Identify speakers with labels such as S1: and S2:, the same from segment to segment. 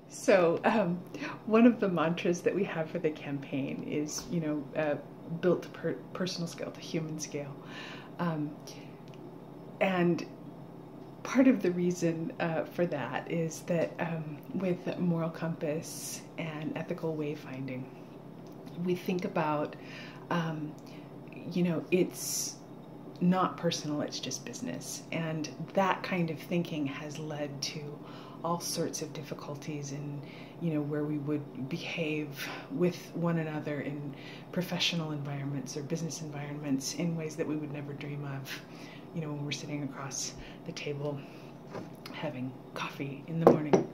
S1: So, one of the mantras that we have for the campaign is, built to personal scale, to human scale. And part of the reason for that is that with moral compass and ethical wayfinding, we think about, it's not personal, it's just business. And that kind of thinking has led to all sorts of difficulties in, where we would behave with one another in professional environments or business environments in ways that we would never dream of, when we're sitting across the table having coffee in the morning.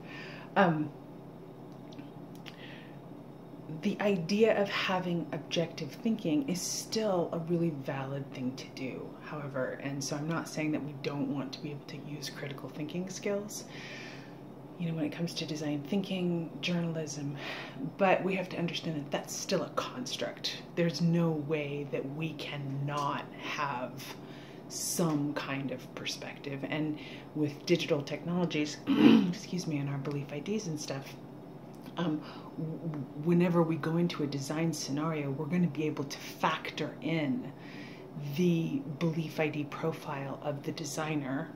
S1: The idea of having objective thinking is still a really valid thing to do, however, and so I'm not saying that we don't want to be able to use critical thinking skills, when it comes to design thinking, journalism, but we have to understand that that's still a construct. There's no way that we cannot have some kind of perspective, and with digital technologies, excuse me, and our belief IDs and stuff, whenever we go into a design scenario, we're going to be able to factor in the belief ID profile of the designer,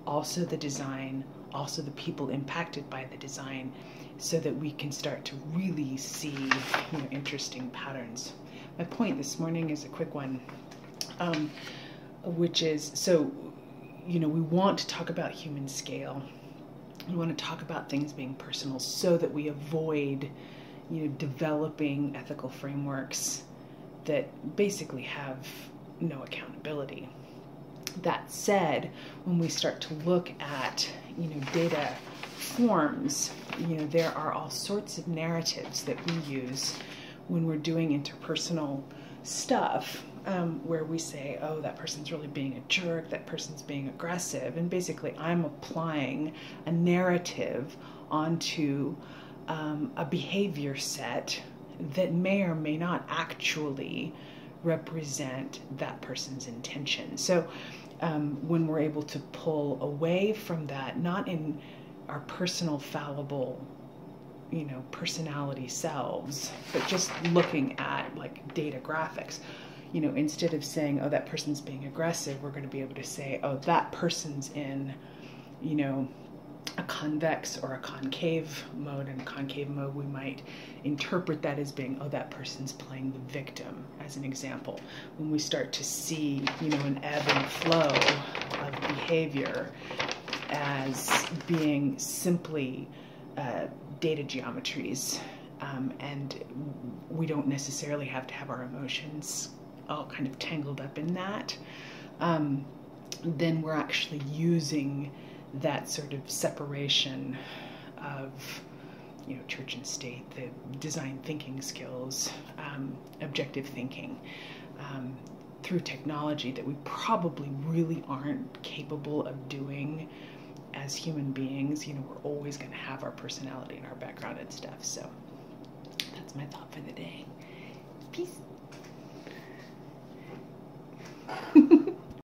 S1: also the design, also the people impacted by the design, so that we can start to really see, interesting patterns. My point this morning is a quick one, which is, so, we want to talk about human scale. We want to talk about things being personal so that we avoid, developing ethical frameworks that basically have no accountability. That said, when we start to look at, data forms, there are all sorts of narratives that we use when we're doing interpersonal stuff, where we say, oh, that person's really being a jerk, that person's being aggressive, and basically I'm applying a narrative onto a behavior set that may or may not actually represent that person's intention. So when we're able to pull away from that, not in our personal fallible, personality selves, but just looking at like data graphics, instead of saying, oh, that person's being aggressive, we're going to be able to say, oh, that person's in, a convex or a concave mode. In concave mode, we might interpret that as being, oh, that person's playing the victim, as an example. When we start to see, an ebb and flow of behavior as being simply data geometries, and we don't necessarily have to have our emotions all kind of tangled up in that, then we're actually using that sort of separation of, church and state, the design thinking skills, objective thinking, through technology that we probably really aren't capable of doing as human beings. We're always going to have our personality and our background and stuff. So that's my thought for the day. Peace.